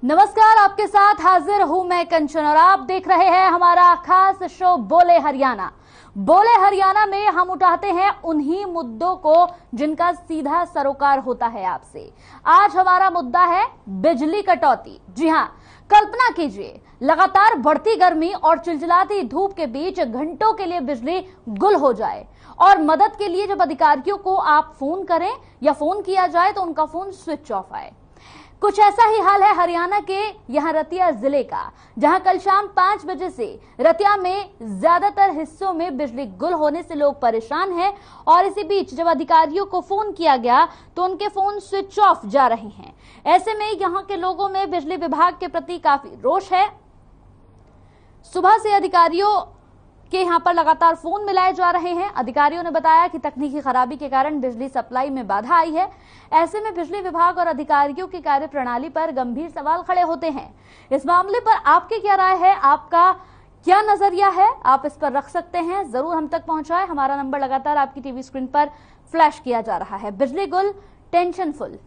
नमस्कार, आपके साथ हाजिर हूं मैं कंचन और आप देख रहे हैं हमारा खास शो बोले हरियाणा। बोले हरियाणा में हम उठाते हैं उन्हीं मुद्दों को जिनका सीधा सरोकार होता है आपसे। आज हमारा मुद्दा है बिजली कटौती। जी हां, कल्पना कीजिए, लगातार बढ़ती गर्मी और चिलचिलाती धूप के बीच घंटों के लिए बिजली गुल हो जाए और मदद के लिए जब अधिकारियों को आप फोन करें या फोन किया जाए तो उनका फोन स्विच ऑफ आए। कुछ ऐसा ही हाल है हरियाणा के यहां रतिया जिले का, जहां कल शाम 5 बजे से रतिया में ज्यादातर हिस्सों में बिजली गुल होने से लोग परेशान हैं और इसी बीच जब अधिकारियों को फोन किया गया तो उनके फोन स्विच ऑफ जा रहे हैं। ऐसे में यहां के लोगों में बिजली विभाग के प्रति काफी रोष है। सुबह से अधिकारियों के यहां पर लगातार फोन मिलाए जा रहे हैं। अधिकारियों ने बताया कि तकनीकी खराबी के कारण बिजली सप्लाई में बाधा आई है। ऐसे में बिजली विभाग और अधिकारियों की कार्यप्रणाली पर गंभीर सवाल खड़े होते हैं। इस मामले पर आपकी क्या राय है, आपका क्या नजरिया है, आप इस पर रख सकते हैं, जरूर हम तक पहुंचाएं। हमारा नंबर लगातार आपकी टीवी स्क्रीन पर फ्लैश किया जा रहा है। बिजली गुल, टेंशन फुल।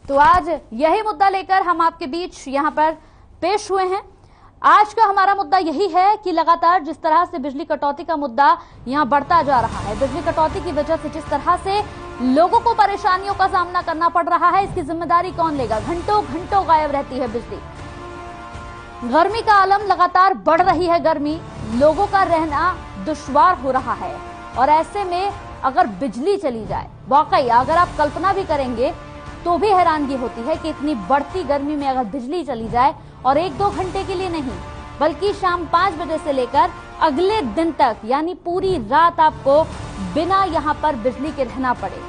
तो आज यही मुद्दा लेकर हम आपके बीच यहां पर पेश हुए हैं। आज का हमारा मुद्दा यही है कि लगातार जिस तरह से बिजली कटौती का मुद्दा यहां बढ़ता जा रहा है, बिजली कटौती की वजह से जिस तरह से लोगों को परेशानियों का सामना करना पड़ रहा है, इसकी जिम्मेदारी कौन लेगा। घंटों घंटों गायब रहती है बिजली। गर्मी का आलम, लगातार बढ़ रही है गर्मी, लोगों का रहना दुश्वार हो रहा है और ऐसे में अगर बिजली चली जाए, वाकई अगर आप कल्पना भी करेंगे तो भी हैरानगी होती है कि इतनी बढ़ती गर्मी में अगर बिजली चली जाए और 1-2 घंटे के लिए नहीं बल्कि शाम 5 बजे से लेकर अगले दिन तक यानी पूरी रात आपको बिना यहां पर बिजली के रहना पड़े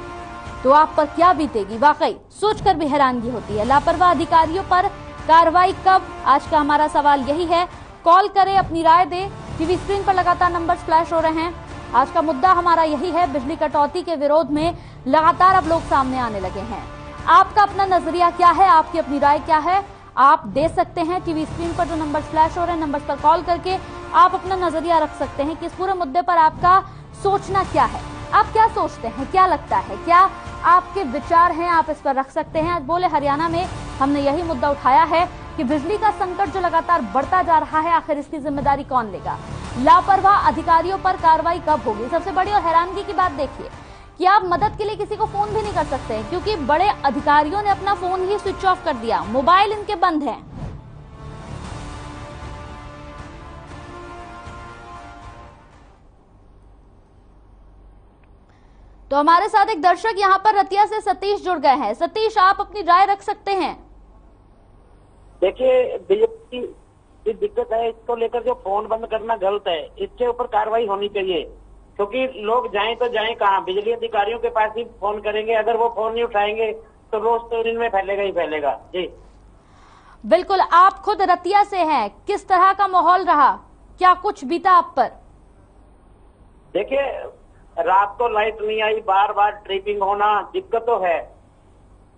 तो आप पर क्या बीतेगी, वाकई सोचकर भी हैरानगी होती है। लापरवाह अधिकारियों पर कार्रवाई कब, आज का हमारा सवाल यही है। कॉल करें, अपनी राय दें। टीवी स्क्रीन पर लगातार नंबर फ्लैश हो रहे हैं। आज का मुद्दा हमारा यही है, बिजली कटौती के विरोध में लगातार अब लोग सामने आने लगे हैं। आपका अपना नजरिया क्या है, आपकी अपनी राय क्या है, आप दे सकते हैं। टीवी स्क्रीन पर जो नंबर फ्लैश हो रहे हैं, नंबर पर कॉल करके आप अपना नजरिया रख सकते हैं कि इस पूरे मुद्दे पर आपका सोचना क्या है, आप क्या सोचते हैं, क्या लगता है, क्या आपके विचार हैं, आप इस पर रख सकते हैं। आज बोले हरियाणा में हमने यही मुद्दा उठाया है कि बिजली का संकट जो लगातार बढ़ता जा रहा है, आखिर इसकी जिम्मेदारी कौन लेगा। लापरवाह अधिकारियों पर कार्रवाई कब होगी। सबसे बड़ी और हैरानगी की बात देखिए कि आप मदद के लिए किसी को फोन भी नहीं कर सकते हैं क्योंकि बड़े अधिकारियों ने अपना फोन ही स्विच ऑफ कर दिया, मोबाइल इनके बंद हैं। तो हमारे साथ एक दर्शक यहां पर रतिया से सतीश जुड़ गए हैं। सतीश, आप अपनी राय रख सकते हैं। देखिए, बिजली की दिक्कत है, इसको लेकर जो फोन बंद करना गलत है, इसके ऊपर कार्रवाई होनी चाहिए क्योंकि लोग जाएं तो जाएं कहां, बिजली अधिकारियों के पास ही फोन करेंगे, अगर वो फोन नहीं उठाएंगे तो रोज तो इनमें फैलेगा ही फैलेगा। जी बिल्कुल, आप खुद रतिया से हैं, किस तरह का माहौल रहा, क्या कुछ बीता आप पर। देखिए, रात को लाइट नहीं आई, बार बार ट्रिपिंग होना, दिक्कत तो है।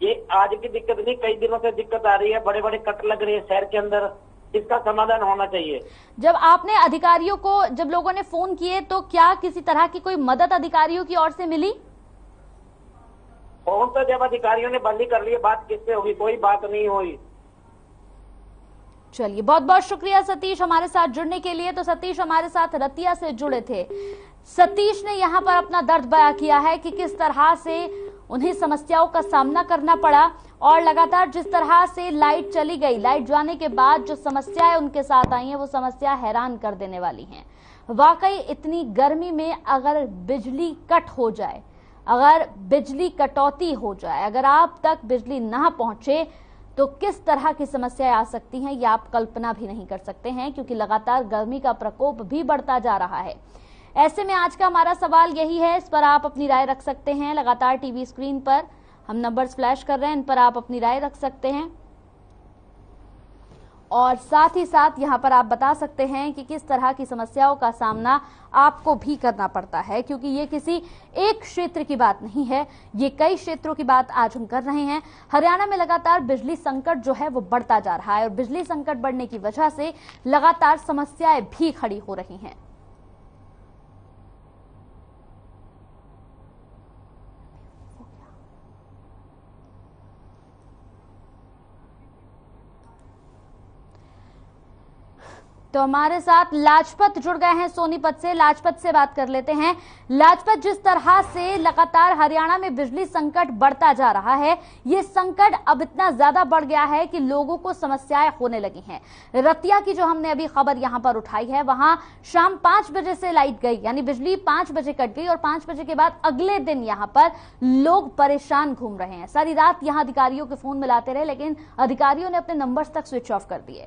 ये आज की दिक्कत नहीं, कई दिनों से दिक्कत आ रही है, बड़े बड़े कट लग रही है शहर के अंदर, इसका समाधान होना चाहिए। जब आपने अधिकारियों को, जब लोगों ने फोन किए तो क्या किसी तरह की कोई मदद अधिकारियों की ओर से मिली। फोन तो जब अधिकारियों ने बंद ही कर लिए, बात किससे होगी, कोई बात नहीं हुई। चलिए, बहुत बहुत शुक्रिया सतीश हमारे साथ जुड़ने के लिए। तो सतीश हमारे साथ रतिया से जुड़े थे। सतीश ने यहाँ पर अपना दर्द बयां किया है कि किस तरह से उन्हें समस्याओं का सामना करना पड़ा और लगातार जिस तरह से लाइट चली गई, लाइट जाने के बाद जो समस्याएं उनके साथ आई हैं वो समस्या हैरान कर देने वाली हैं। वाकई इतनी गर्मी में अगर बिजली कट हो जाए, अगर बिजली कटौती हो जाए, अगर आप तक बिजली ना पहुंचे तो किस तरह की समस्याएं आ सकती हैं, ये आप कल्पना भी नहीं कर सकते हैं क्योंकि लगातार गर्मी का प्रकोप भी बढ़ता जा रहा है। ऐसे में आज का हमारा सवाल यही है, इस पर आप अपनी राय रख सकते हैं। लगातार टीवी स्क्रीन पर हम नंबर्स फ्लैश कर रहे हैं, इन पर आप अपनी राय रख सकते हैं और साथ ही साथ यहां पर आप बता सकते हैं कि किस तरह की समस्याओं का सामना आपको भी करना पड़ता है क्योंकि ये किसी एक क्षेत्र की बात नहीं है, ये कई क्षेत्रों की बात आज हम कर रहे हैं। हरियाणा में लगातार बिजली संकट जो है वो बढ़ता जा रहा है और बिजली संकट बढ़ने की वजह से लगातार समस्याएं भी खड़ी हो रही हैं। तो हमारे साथ लाजपत जुड़ गए हैं सोनीपत से। लाजपत से बात कर लेते हैं। लाजपत, जिस तरह से लगातार हरियाणा में बिजली संकट बढ़ता जा रहा है, ये संकट अब इतना ज्यादा बढ़ गया है कि लोगों को समस्याएं होने लगी हैं। रतिया की जो हमने अभी खबर यहां पर उठाई है, वहां शाम 5 बजे से लाइट गई, यानी बिजली 5 बजे कट गई और 5 बजे के बाद अगले दिन यहां पर लोग परेशान घूम रहे हैं। सारी रात यहां अधिकारियों के फोन मिलाते रहे, लेकिन अधिकारियों ने अपने नंबर्स तक स्विच ऑफ कर दिए।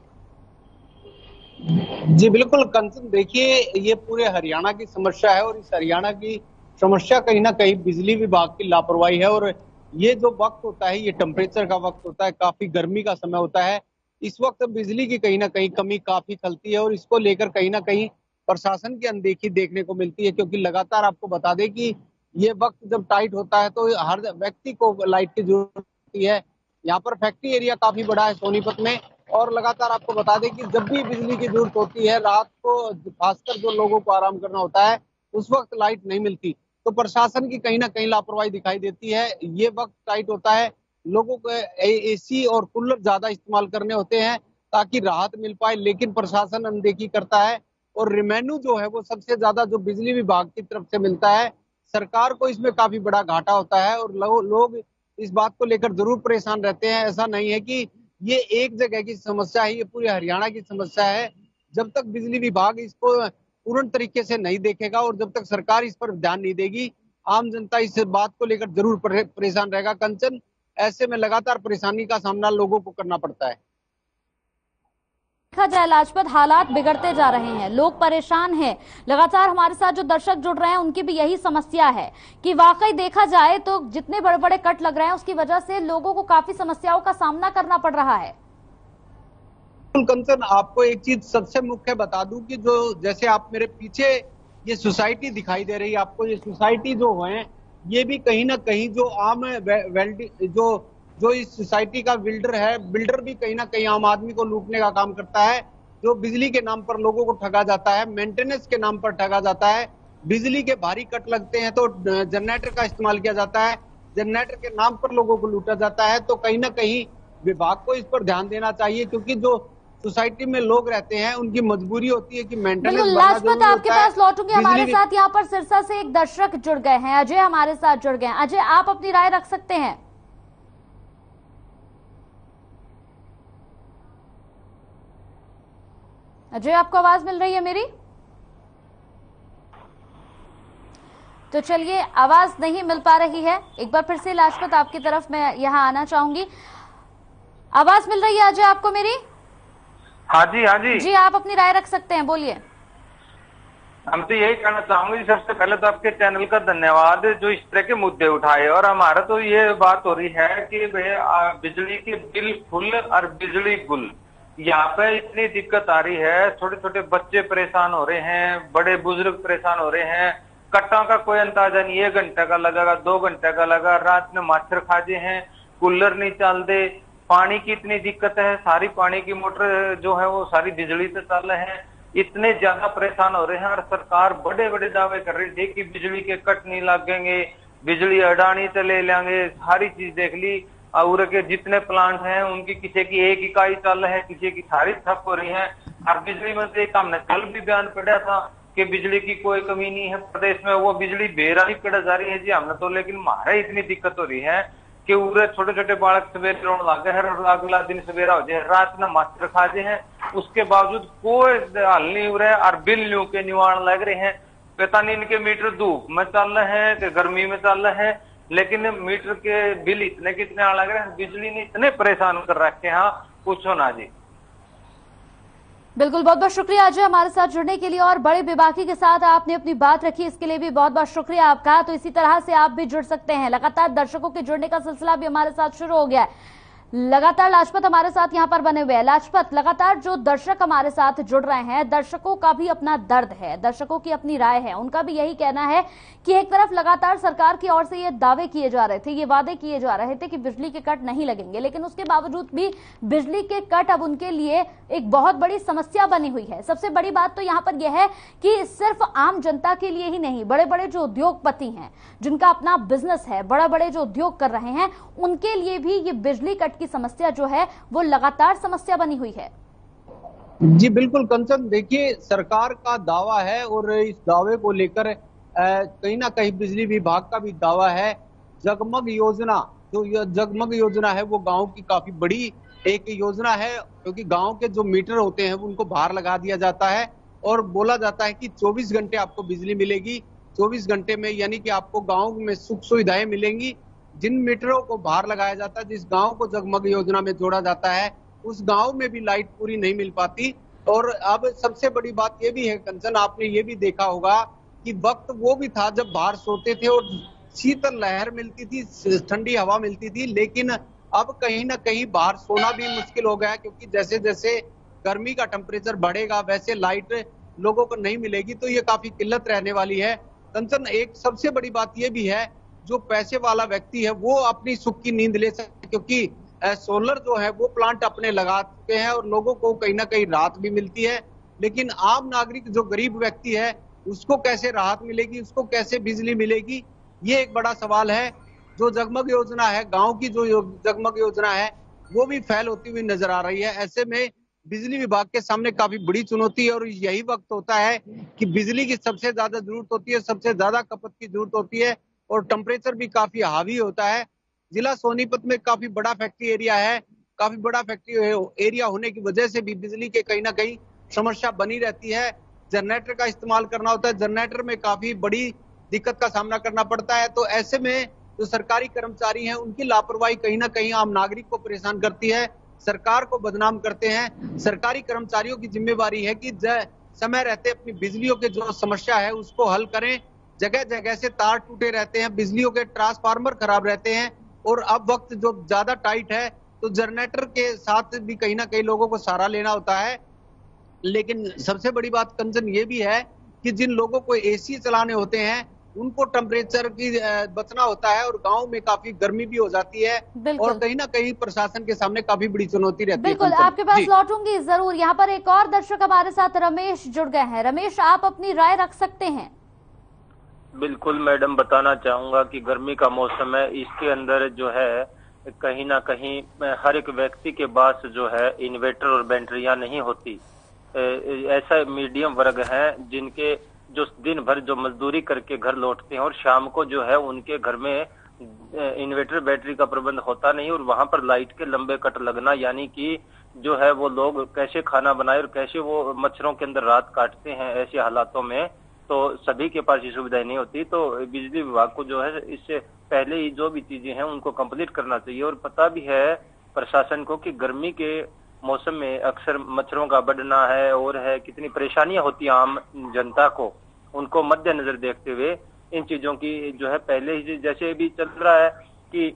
जी बिल्कुल कंचन, देखिए ये पूरे हरियाणा की समस्या है और इस हरियाणा की समस्या कहीं ना कहीं बिजली विभाग की लापरवाही है। और ये जो वक्त होता है, ये टेम्परेचर का वक्त होता है, काफी गर्मी का समय होता है, इस वक्त बिजली की कहीं ना कहीं कमी काफी खलती है और इसको लेकर कहीं ना कहीं प्रशासन की अनदेखी देखने को मिलती है। क्योंकि लगातार आपको बता दें कि ये वक्त जब टाइट होता है तो हर व्यक्ति को लाइट की जरूरत होती है। यहाँ पर फैक्ट्री एरिया काफी बड़ा है सोनीपत में, और लगातार आपको बता दें कि जब भी बिजली की जरूरत होती है, रात को खासकर जो लोगों को आराम करना होता है, उस वक्त लाइट नहीं मिलती, तो प्रशासन की कहीं ना कहीं लापरवाही दिखाई देती है। ये वक्त टाइट होता है, लोगों को एसी और कूलर ज्यादा इस्तेमाल करने होते हैं ताकि राहत मिल पाए, लेकिन प्रशासन अनदेखी करता है और रेवेन्यू जो है वो सबसे ज्यादा जो बिजली विभाग की तरफ से मिलता है, सरकार को इसमें काफी बड़ा घाटा होता है। और लोग इस बात को लेकर जरूर परेशान रहते हैं। ऐसा नहीं है कि ये एक जगह की समस्या है, ये पूरे हरियाणा की समस्या है। जब तक बिजली विभाग इसको पूर्ण तरीके से नहीं देखेगा और जब तक सरकार इस पर ध्यान नहीं देगी, आम जनता इस बात को लेकर जरूर परेशान रहेगा। कंचन, ऐसे में लगातार परेशानी का सामना लोगों को करना पड़ता है। देखा जाए लाजपत, हालात बिगड़ते जा रहे हैं, लोग परेशान हैं। लगातार हमारे साथ जो दर्शक जुड़ रहे हैं उनकी भी यही समस्या है कि वाकई देखा जाए तो जितने बड़े बड़े कट लग रहे हैं उसकी वजह से लोगों को काफी समस्याओं का सामना करना पड़ रहा है। कंचन, आपको एक चीज सबसे मुख्य बता दूं कि जो जैसे आप मेरे पीछे ये सोसाइटी दिखाई दे रही है आपको, ये सोसाइटी जो है ये भी कहीं ना कहीं जो आम जो इस सोसाइटी का बिल्डर है, बिल्डर भी कहीं ना कहीं आम आदमी को लूटने का काम करता है। जो बिजली के नाम पर लोगों को ठगा जाता है, मेंटेनेंस के नाम पर ठगा जाता है, बिजली के भारी कट लगते हैं तो जनरेटर का इस्तेमाल किया जाता है, जनरेटर के नाम पर लोगों को लूटा जाता है। तो कहीं ना कहीं विभाग को इस पर ध्यान देना चाहिए, क्योंकि जो सोसाइटी में लोग रहते हैं उनकी मजबूरी होती है कि मेंटेनेंस। लाजपत, आपके पास लौटूंगी। हमारे साथ यहाँ पर सिरसा से एक दर्शक जुड़ गए हैं, अजय हमारे साथ जुड़ गए हैं। अजय, आप अपनी राय रख सकते हैं। अजय, आपको आवाज मिल रही है मेरी? तो चलिए, आवाज नहीं मिल पा रही है। एक बार फिर से लाजपत आपकी तरफ मैं यहां आना चाहूंगी। आवाज मिल रही है अजय आपको मेरी? हाँ जी, हाँ जी जी, आप अपनी राय रख सकते हैं, बोलिए। हम तो यही कहना चाहूंगे, सबसे पहले तो आपके चैनल का धन्यवाद जो इस तरह के मुद्दे उठाए। और हमारा तो ये बात हो रही है कि बिजली के बिल फुल और बिजली गुल, यहाँ पे इतनी दिक्कत आ रही है। छोटे छोटे बच्चे परेशान हो रहे हैं, बड़े बुजुर्ग परेशान हो रहे हैं। कट्टा का कोई अंदाजा नहीं, 1 घंटे का लगेगा, 2 घंटे का लगा, रात में मच्छर खाजे हैं, कूलर नहीं चलते, पानी की इतनी दिक्कत है, सारी पानी की मोटर जो है वो सारी बिजली से चल रहे हैं। इतने ज्यादा परेशान हो रहे हैं और सरकार बड़े बड़े दावे कर रही थी कि बिजली के कट नहीं लगेंगे, बिजली अडानी से ले लेंगे, सारी चीज देख ली। और के जितने प्लांट हैं उनकी किसी की एक इकाई चल है, किसी की सारी ठप हो रही है। और बिजली मंत्री का हमने कल भी बयान पढ़ा था कि बिजली की कोई कमी नहीं है प्रदेश में, वो बिजली बेरानी पड़ा जा रही है जी हमने तो। लेकिन हमारे इतनी दिक्कत हो रही है कि पूरे छोटे छोटे बालक सवेरे रोने लग गए हैं, अगला दिन सवेरा हो जाए, रात में मच्छर खाजे हैं, उसके बावजूद कोई हल नहीं हो रहा है। और बिल न्यू के निवारण लग रहे हैं। पता नहीं इनके मीटर धूप में चल रहे हैं कि गर्मी में चल रहे हैं, लेकिन मीटर के बिल इतने कितने लग रहे हैं। बिजली ने इतने परेशान कर रखे हैं, पूछो ना जी। बिल्कुल, बहुत बहुत शुक्रिया अजय हमारे साथ जुड़ने के लिए और बड़े बेबाकी के साथ आपने अपनी बात रखी, इसके लिए भी बहुत बहुत शुक्रिया आपका। तो इसी तरह से आप भी जुड़ सकते हैं। लगातार दर्शकों के जुड़ने का सिलसिला भी हमारे साथ शुरू हो गया है। लगातार लाजपत हमारे साथ यहां पर बने हुए हैं। लाजपत, लगातार जो दर्शक हमारे साथ जुड़ रहे हैं, दर्शकों का भी अपना दर्द है, दर्शकों की अपनी राय है। उनका भी यही कहना है कि एक तरफ लगातार सरकार की ओर से ये दावे किए जा रहे थे, ये वादे किए जा रहे थे कि बिजली के कट नहीं लगेंगे, लेकिन उसके बावजूद भी बिजली के कट अब उनके लिए एक बहुत बड़ी समस्या बनी हुई है। सबसे बड़ी बात तो यहाँ पर यह है कि सिर्फ आम जनता के लिए ही नहीं, बड़े बड़े जो उद्योगपति हैं, जिनका अपना बिजनेस है, बड़े बड़े जो उद्योग कर रहे हैं, उनके लिए भी ये बिजली कट की समस्या जो है वो लगातार समस्या बनी हुई है। जी बिल्कुल कंचन, देखिए सरकार का दावा है और इस दावे को लेकर कहीं ना कहीं बिजली विभाग का भी दावा है। जगमग योजना, जो ये जगमग योजना है वो गांव की काफी बड़ी एक योजना है, क्योंकि गांव के जो मीटर होते हैं उनको बाहर लगा दिया जाता है और बोला जाता है कि 24 घंटे आपको बिजली मिलेगी। 24 घंटे में यानी कि आपको गांव में सुख सुविधाएं मिलेंगी। जिन मीटरों को बाहर लगाया जाता है, जिस गांव को जगमग योजना में जोड़ा जाता है, उस गांव में भी लाइट पूरी नहीं मिल पाती। और अब सबसे बड़ी बात ये भी है कंचन, आपने ये भी देखा होगा कि वक्त वो भी था जब बाहर सोते थे और शीतल लहर मिलती थी, ठंडी हवा मिलती थी, लेकिन अब कहीं ना कहीं बाहर सोना भी मुश्किल हो गया, क्योंकि जैसे जैसे गर्मी का टेम्परेचर बढ़ेगा वैसे लाइट लोगों को नहीं मिलेगी, तो ये काफी किल्लत रहने वाली है। कंचन, एक सबसे बड़ी बात ये भी है, जो पैसे वाला व्यक्ति है वो अपनी सुख की नींद ले सके, क्योंकि सोलर जो है वो प्लांट अपने लगा चुके हैं और लोगों को कहीं ना कहीं राहत भी मिलती है। लेकिन आम नागरिक जो गरीब व्यक्ति है उसको कैसे राहत मिलेगी, उसको कैसे बिजली मिलेगी, ये एक बड़ा सवाल है। जो जगमग योजना है, गांव की जो जगमग योजना है, वो भी फेल होती हुई नजर आ रही है। ऐसे में बिजली विभाग के सामने काफी बड़ी चुनौती है और यही वक्त होता है कि बिजली की सबसे ज्यादा जरूरत होती है, सबसे ज्यादा खपत की जरूरत होती है और टेम्परेचर भी काफी हावी होता है। जिला सोनीपत में काफी बड़ा फैक्ट्री एरिया है, काफी बड़ा फैक्ट्री एरिया होने की वजह से भी बिजली के कहीं ना कहीं समस्या बनी रहती है। जनरेटर का इस्तेमाल करना होता है, जनरेटर में काफी बड़ी दिक्कत का सामना करना पड़ता है। तो ऐसे में जो सरकारी कर्मचारी हैं उनकी लापरवाही कहीं ना कहीं आम नागरिक को परेशान करती है, सरकार को बदनाम करते हैं। सरकारी कर्मचारियों की जिम्मेवारी है कि समय रहते अपनी बिजलियों के जो समस्या है उसको हल करें। जगह जगह से तार टूटे रहते हैं, बिजलियों के ट्रांसफार्मर खराब रहते हैं और अब वक्त जो ज्यादा टाइट है तो जनरेटर के साथ भी कहीं ना कहीं लोगों को सहारा लेना होता है। लेकिन सबसे बड़ी बात कंचन ये भी है कि जिन लोगों को एसी चलाने होते हैं उनको टेम्परेचर की बचना होता है और गांव में काफी गर्मी भी हो जाती है और कहीं ना कहीं प्रशासन के सामने काफी बड़ी चुनौती रहती है। बिल्कुल, आपके पास लौटूंगी जरूर। यहाँ पर एक और दर्शक हमारे साथ रमेश जुड़ गए हैं। रमेश, आप अपनी राय रख सकते हैं। बिल्कुल मैडम, बताना चाहूंगा कि गर्मी का मौसम है, इसके अंदर जो है कहीं ना कहीं हर एक व्यक्ति के पास जो है इन्वर्टर और बैटरियां नहीं होती। ऐसा मीडियम वर्ग है जिनके जो दिन भर जो मजदूरी करके घर लौटते हैं और शाम को जो है उनके घर में इन्वर्टर बैटरी का प्रबंध होता नहीं और वहां पर लाइट के लंबे कट लगना, यानी कि जो है वो लोग कैसे खाना बनाए और कैसे वो मच्छरों के अंदर रात काटते हैं। ऐसे हालातों में तो सभी के पास ये सुविधाएं नहीं होती। तो बिजली विभाग को जो है इससे पहले ही जो भी चीजें हैं उनको कंप्लीट करना चाहिए। और पता भी है प्रशासन को कि गर्मी के मौसम में अक्सर मच्छरों का बढ़ना है और है कितनी परेशानियां होती हैं आम जनता को, उनको मद्देनजर देखते हुए इन चीजों की जो है पहले ही जैसे भी चल रहा है कि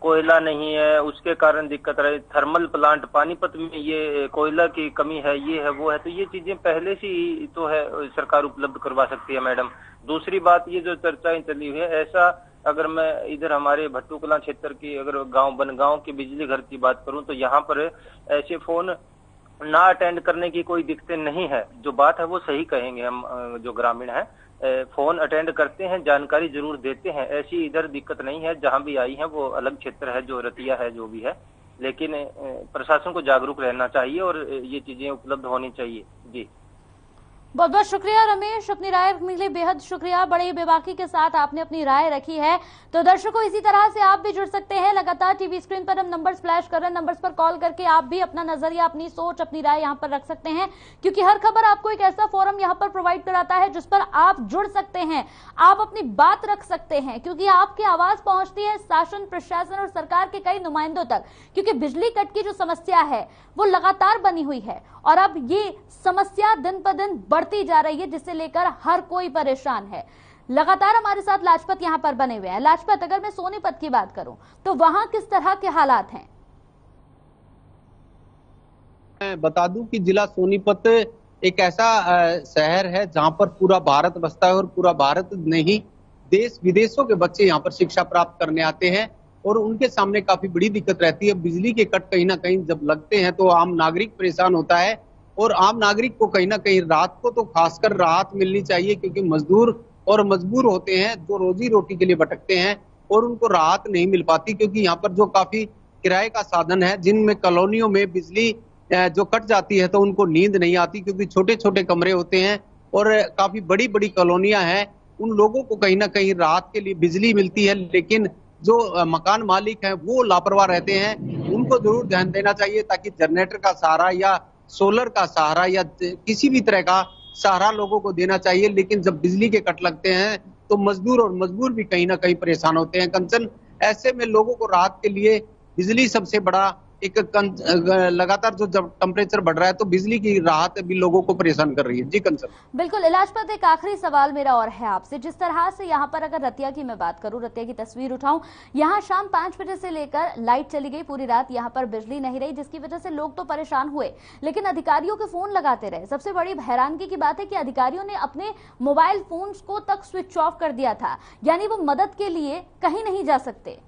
कोयला नहीं है उसके कारण दिक्कत रही, थर्मल प्लांट पानीपत में ये कोयला की कमी है, ये है वो है, तो ये चीजें पहले से ही तो है सरकार उपलब्ध करवा सकती है मैडम। दूसरी बात, ये जो चर्चाएं चली हुई है, ऐसा अगर मैं इधर हमारे भट्टू कलां क्षेत्र की अगर बनगांव के बिजली घर की बात करूं तो यहाँ पर ऐसे फोन ना अटेंड करने की कोई दिक्कतें नहीं है। जो बात है वो सही कहेंगे हम, जो ग्रामीण है फोन अटेंड करते हैं, जानकारी जरूर देते हैं, ऐसी इधर दिक्कत नहीं है। जहां भी आई है वो अलग क्षेत्र है, जो रतिया है जो भी है, लेकिन प्रशासन को जागरूक रहना चाहिए और ये चीजें उपलब्ध होनी चाहिए। जी बहुत बहुत शुक्रिया रमेश, अपनी राय रखने के लिए बेहद शुक्रिया। बड़े बेबाकी के साथ आपने अपनी राय रखी है। तो दर्शकों, इसी तरह से आप भी जुड़ सकते हैं। लगातार टीवी स्क्रीन पर हम नंबर्स फ्लैश कर रहे हैं, नंबर्स पर कॉल करके आप भी अपना नजरिया, अपनी सोच, अपनी राय यहां पर रख सकते हैं, क्योंकि हर खबर आपको एक ऐसा फोरम यहां पर प्रोवाइड कराता है जिस पर आप जुड़ सकते हैं, आप अपनी बात रख सकते हैं, क्योंकि आपकी आवाज पहुंचती है शासन, प्रशासन और सरकार के कई नुमाइंदों तक। क्योंकि बिजली कट की जो समस्या है वो लगातार बनी हुई है और अब ये समस्या दिन पर दिन बढ़ती जा रही है, जिसे लेकर हर कोई परेशान है। लगातार हमारे साथ लाजपत यहां पर बने हुए हैं। लाजपत, अगर मैं सोनीपत की बात करूं तो वहां किस तरह के हालात हैं? मैं बता दूं कि जिला सोनीपत एक ऐसा शहर है जहां पर पूरा भारत बसता है और पूरा भारत नहीं, देश विदेशों के बच्चे यहाँ पर शिक्षा प्राप्त करने आते हैं और उनके सामने काफी बड़ी दिक्कत रहती है। बिजली के कट कहीं ना कहीं जब लगते हैं तो आम नागरिक परेशान होता है और आम नागरिक को कहीं ना कहीं रात को तो खासकर राहत मिलनी चाहिए, क्योंकि मजदूर और मजबूर होते हैं जो रोजी रोटी के लिए भटकते हैं और उनको राहत नहीं मिल पाती, क्योंकि यहाँ पर जो काफी किराए का साधन है, जिनमें कॉलोनियों में बिजली जो कट जाती है तो उनको नींद नहीं आती, क्योंकि छोटे छोटे कमरे होते हैं और काफी बड़ी बड़ी कॉलोनियां हैं। उन लोगों को कहीं ना कहीं रात के लिए बिजली मिलती है, लेकिन जो मकान मालिक हैं वो लापरवाह रहते हैं। उनको जरूर ध्यान देना चाहिए ताकि जनरेटर का सहारा या सोलर का सहारा या किसी भी तरह का सहारा लोगों को देना चाहिए। लेकिन जब बिजली के कट लगते हैं तो मजदूर और मजबूर भी कहीं ना कहीं परेशान होते हैं। कंचन, ऐसे में लोगों को रात के लिए बिजली सबसे बड़ा एक लगातार जो जब टेम्परेचर बढ़ रहा है तो बिजली की राहत भी लोगों को परेशान कर रही है। जी कंचन। बिल्कुल इलाजपत, एक आखिरी सवाल मेरा और है आपसे। जिस तरह से यहाँ पर अगर रतिया की मैं बात करूं, रतिया की तस्वीर उठाऊं, यहाँ शाम 5 बजे से लेकर लाइट चली गई, पूरी रात यहाँ पर बिजली नहीं रही, जिसकी वजह से लोग तो परेशान हुए, लेकिन अधिकारियों के फोन लगाते रहे। सबसे बड़ी हैरानगी की बात है कि अधिकारियों ने अपने मोबाइल फोन को तक स्विच ऑफ कर दिया था, यानी वो मदद के लिए कहीं नहीं जा सकते।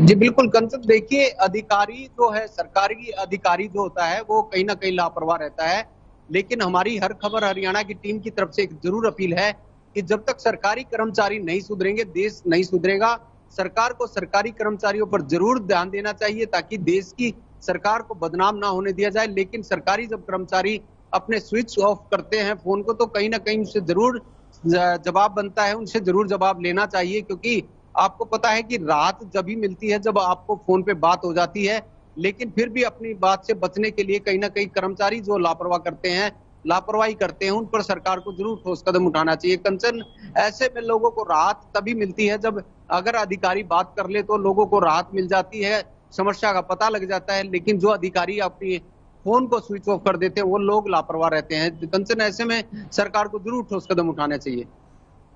जी बिल्कुल कंचन, देखिए अधिकारी जो है, सरकारी अधिकारी जो होता है वो कहीं ना कहीं लापरवाह रहता है। लेकिन हमारी हर खबर हरियाणा की टीम की तरफ से एक जरूर अपील है कि जब तक सरकारी कर्मचारी नहीं सुधरेंगे देश नहीं सुधरेगा। सरकार को सरकारी कर्मचारियों पर जरूर ध्यान देना चाहिए ताकि देश की सरकार को बदनाम ना होने दिया जाए। लेकिन सरकारी जब कर्मचारी अपने स्विच ऑफ करते हैं फोन को तो कहीं ना कहीं उनसे जरूर जवाब बनता है, उनसे जरूर जवाब लेना चाहिए। क्योंकि आपको पता है कि राहत जब ही मिलती है जब आपको फोन पे बात हो जाती है। लेकिन फिर भी अपनी बात से बचने के लिए कहीं ना कहीं कर्मचारी जो लापरवाही करते हैं उन पर सरकार को जरूर ठोस कदम उठाना चाहिए। कंचन, ऐसे में लोगों को राहत तभी मिलती है जब अगर अधिकारी बात कर ले तो लोगों को राहत मिल जाती है, समस्या का पता लग जाता है। लेकिन जो अधिकारी अपनी फोन को स्विच ऑफ कर देते हैं वो लोग लापरवाह रहते हैं। कंचन, ऐसे में सरकार को जरूर ठोस कदम उठाना चाहिए।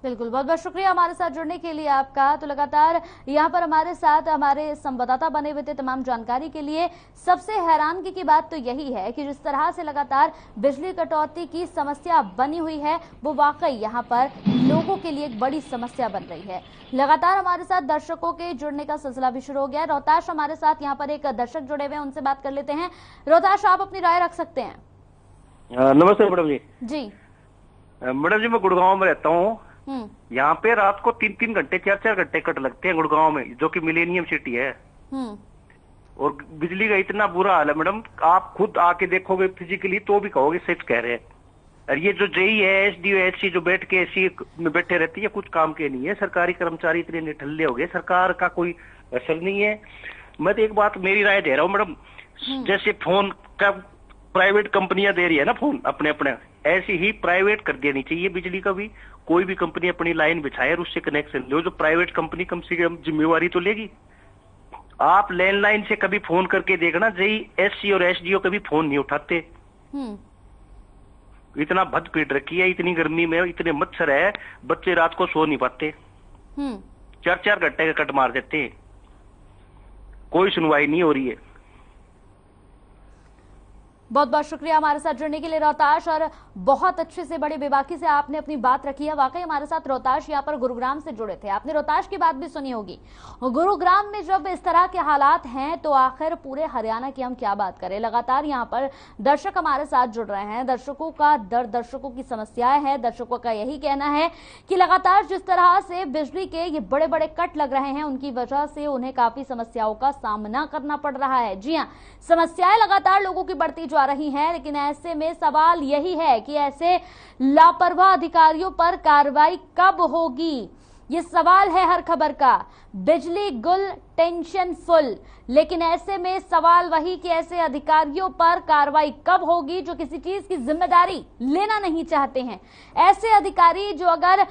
बिल्कुल, बहुत बहुत शुक्रिया हमारे साथ जुड़ने के लिए आपका। तो लगातार यहाँ पर हमारे साथ हमारे संवाददाता बने हुए थे तमाम जानकारी के लिए। सबसे हैरानगी की बात तो यही है कि जिस तरह से लगातार बिजली कटौती की समस्या बनी हुई है वो वाकई यहाँ पर लोगों के लिए एक बड़ी समस्या बन रही है। लगातार हमारे साथ दर्शकों के जुड़ने का सिलसिला भी शुरू हो गया। रोहताश हमारे साथ यहाँ पर एक दर्शक जुड़े हुए हैं, उनसे बात कर लेते हैं। रोहताश, आप अपनी राय रख सकते हैं। नमस्ते मैडम जी। जी मैडम जी, मैं गुड़गांव में रहता हूँ। यहाँ पे रात को 3-3 घंटे 4-4 घंटे कट लगते हैं गुड़गांव में, जो कि मिलेनियम सिटी है। और बिजली का इतना बुरा हाल है मैडम, आप खुद आके देखोगे फिजिकली तो भी कहोगे सच कह रहे हैं। और ये जो जेई है, एसडीओ, एससी जो बैठ के एसी में बैठे रहती है, कुछ काम के नहीं है। सरकारी कर्मचारी इतने निठल्ले हो गए, सरकार का कोई असर नहीं है। मैं तो एक बात मेरी राय दे रहा हूँ मैडम, जैसे फोन का प्राइवेट कंपनियां दे रही है ना फोन अपने अपने, ऐसी ही प्राइवेट कर देनी चाहिए बिजली का भी। कोई भी कंपनी अपनी लाइन बिछाए और उससे कनेक्शन दो। जो प्राइवेट कंपनी कम से कम जिम्मेवारी तो लेगी। आप लैंडलाइन से कभी फोन करके देखना, जेई, एससी और एसडीओ कभी फोन नहीं उठाते। इतना भद पीट रखी है, इतनी गर्मी में इतने मच्छर है, बच्चे रात को सो नहीं पाते। 4-4 घंटे का कट मार देते हैं, कोई सुनवाई नहीं हो रही है। बहुत बहुत शुक्रिया हमारे साथ जुड़ने के लिए रोहताश, और बहुत अच्छे से बड़ी बेबाकी से आपने अपनी बात रखी है। वाकई हमारे साथ रोहताश यहाँ पर गुरुग्राम से जुड़े थे। आपने रोहताश की बात भी सुनी होगी। गुरुग्राम में जब इस तरह के हालात हैं तो आखिर पूरे हरियाणा की हम क्या बात करें। लगातार यहाँ पर दर्शक हमारे साथ जुड़ रहे हैं, दर्शकों का दर्द, दर्शकों की समस्याएं हैं। दर्शकों का यही कहना है कि लगातार जिस तरह से बिजली के ये बड़े बड़े कट लग रहे हैं उनकी वजह से उन्हें काफी समस्याओं का सामना करना पड़ रहा है। जी हाँ, समस्याएं लगातार लोगों की बढ़ती जा रही हैं, लेकिन ऐसे में सवाल यही है कि ऐसे लापरवाह अधिकारियों पर कार्रवाई कब होगी। ये सवाल है हर खबर का। बिजली गुल, टेंशन फुल, लेकिन ऐसे में सवाल वही कि ऐसे अधिकारियों पर कार्रवाई कब होगी जो किसी चीज की जिम्मेदारी लेना नहीं चाहते हैं। ऐसे अधिकारी जो अगर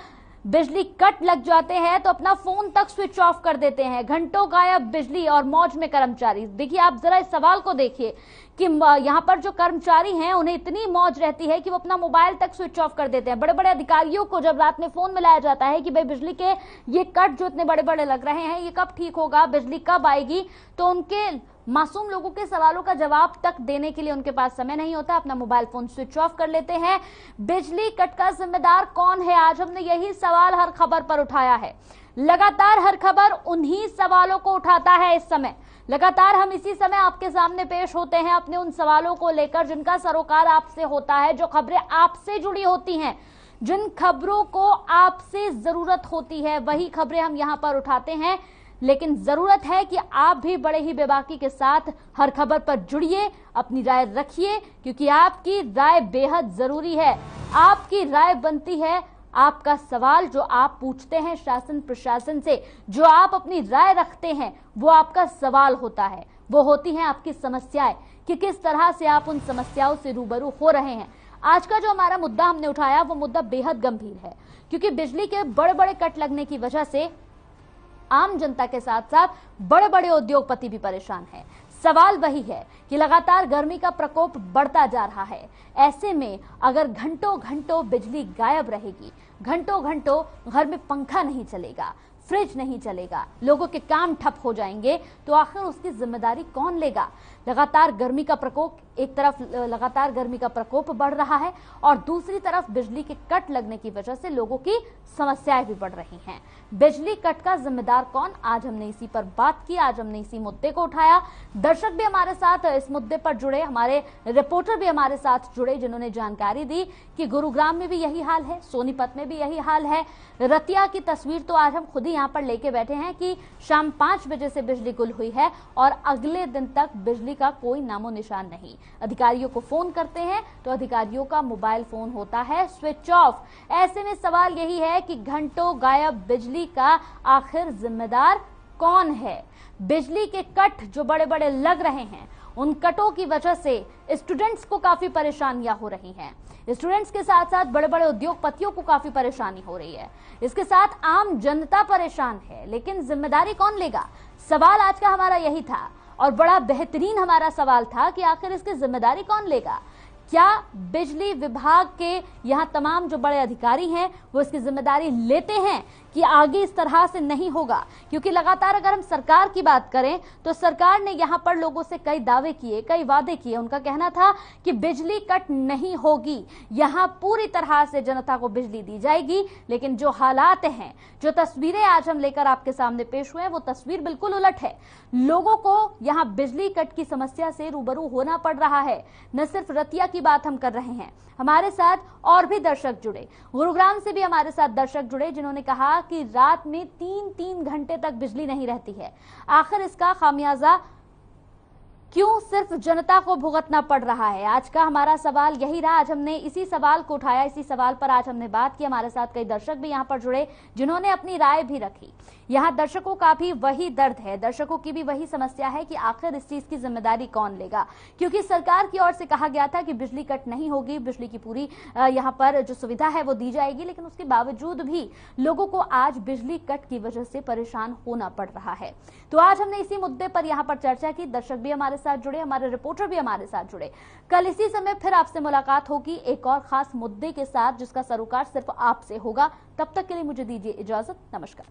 बिजली कट लग जाते हैं तो अपना फोन तक स्विच ऑफ कर देते हैं, घंटों गायब बिजली और मौज में कर्मचारी। देखिए, आप जरा इस सवाल को देखिए कि यहाँ पर जो कर्मचारी हैं उन्हें इतनी मौज रहती है कि वो अपना मोबाइल तक स्विच ऑफ कर देते हैं। बड़े बड़े अधिकारियों को जब रात में फोन मिलाया जाता है कि भाई बिजली के ये कट जो इतने बड़े बड़े लग रहे हैं ये कब ठीक होगा, बिजली कब आएगी, तो उनके मासूम लोगों के सवालों का जवाब तक देने के लिए उनके पास समय नहीं होता, अपना मोबाइल फोन स्विच ऑफ कर लेते हैं। बिजली कट का जिम्मेदार कौन है? आज हमने यही सवाल हर खबर पर उठाया है। लगातार हर खबर उन्हीं सवालों को उठाता है। इस समय लगातार हम इसी समय आपके सामने पेश होते हैं अपने उन सवालों को लेकर जिनका सरोकार आपसे होता है, जो खबरें आपसे जुड़ी होती हैं, जिन खबरों को आपसे जरूरत होती है, वही खबरें हम यहाँ पर उठाते हैं। लेकिन जरूरत है कि आप भी बड़े ही बेबाकी के साथ हर खबर पर जुड़िए, अपनी राय रखिए, क्योंकि आपकी राय बेहद जरूरी है। आपकी राय बनती है, आपका सवाल जो आप पूछते हैं शासन प्रशासन से, जो आप अपनी राय रखते हैं, वो आपका सवाल होता है, वो होती हैं आपकी समस्याएं कि किस तरह से आप उन समस्याओं से रूबरू हो रहे हैं। आज का जो हमारा मुद्दा हमने उठाया वो मुद्दा बेहद गंभीर है, क्योंकि बिजली के बड़े बड़े कट लगने की वजह से आम जनता के साथ साथ बड़े बड़े उद्योगपति भी परेशान हैं। सवाल वही है कि लगातार गर्मी का प्रकोप बढ़ता जा रहा है। ऐसे में अगर घंटों घंटों बिजली गायब रहेगी, घंटों घंटों घर में पंखा नहीं चलेगा, फ्रिज नहीं चलेगा, लोगों के काम ठप हो जाएंगे, तो आखिर उसकी जिम्मेदारी कौन लेगा? लगातार गर्मी का प्रकोप, एक तरफ लगातार गर्मी का प्रकोप बढ़ रहा है और दूसरी तरफ बिजली के कट लगने की वजह से लोगों की समस्याएं भी बढ़ रही हैं। बिजली कट का जिम्मेदार कौन? आज हमने इसी पर बात की, आज हमने इसी मुद्दे को उठाया। दर्शक भी हमारे साथ इस मुद्दे पर जुड़े, हमारे रिपोर्टर भी हमारे साथ जुड़े, जिन्होंने जानकारी दी कि गुरुग्राम में भी यही हाल है, सोनीपत में भी यही हाल है। रतिया की तस्वीर तो आज हम खुद ही यहाँ पर लेके बैठे हैं कि शाम 5 बजे से बिजली गुल हुई है और अगले दिन तक बिजली का कोई नामो निशान नहीं। अधिकारियों को फोन करते हैं तो अधिकारियों का मोबाइल फोन होता है स्विच ऑफ। ऐसे में सवाल यही है कि घंटों गायब बिजली का आखिर जिम्मेदार कौन है? बिजली के कट जो बड़े बड़े लग रहे हैं, उन कटों की वजह से स्टूडेंट्स को काफी परेशानियां हो रही हैं। स्टूडेंट्स के साथ साथ बड़े बड़े उद्योगपतियों को काफी परेशानी हो रही है। इसके साथ आम जनता परेशान है, लेकिन जिम्मेदारी कौन लेगा? सवाल आज का हमारा यही था और बड़ा बेहतरीन हमारा सवाल था कि आखिर इसकी जिम्मेदारी कौन लेगा? क्या बिजली विभाग के यहाँ तमाम जो बड़े अधिकारी हैं वो इसकी जिम्मेदारी लेते हैं कि आगे इस तरह से नहीं होगा? क्योंकि लगातार अगर हम सरकार की बात करें तो सरकार ने यहाँ पर लोगों से कई दावे किए, कई वादे किए। उनका कहना था कि बिजली कट नहीं होगी, यहाँ पूरी तरह से जनता को बिजली दी जाएगी। लेकिन जो हालात हैं, जो तस्वीरें आज हम लेकर आपके सामने पेश हुए हैं, वो तस्वीर बिल्कुल उलट है। लोगों को यहाँ बिजली कट की समस्या से रूबरू होना पड़ रहा है। न सिर्फ रतिया की बात हम कर रहे हैं, हमारे साथ और भी दर्शक जुड़े, गुरुग्राम से भी हमारे साथ दर्शक जुड़े, जिन्होंने कहा कि रात में 3-3 घंटे तक बिजली नहीं रहती है। आखिर इसका खामियाजा क्यों सिर्फ जनता को भुगतना पड़ रहा है? आज का हमारा सवाल यही रहा। आज हमने इसी सवाल को उठाया, इसी सवाल पर आज हमने बात की। हमारे साथ कई दर्शक भी यहाँ पर जुड़े, जिन्होंने अपनी राय भी रखी। यहाँ दर्शकों का भी वही दर्द है, दर्शकों की भी वही समस्या है कि आखिर इस चीज की जिम्मेदारी कौन लेगा? क्योंकि सरकार की ओर से कहा गया था कि बिजली कट नहीं होगी, बिजली की पूरी यहाँ पर जो सुविधा है वो दी जाएगी, लेकिन उसके बावजूद भी लोगों को आज बिजली कट की वजह से परेशान होना पड़ रहा है। तो आज हमने इसी मुद्दे पर यहाँ पर चर्चा की। दर्शक भी हमारे साथ जुड़े, हमारे रिपोर्टर भी हमारे साथ जुड़े। कल इसी समय फिर आपसे मुलाकात होगी एक और खास मुद्दे के साथ, जिसका सरोकार सिर्फ आपसे होगा। तब तक के लिए मुझे दीजिए इजाजत। नमस्कार।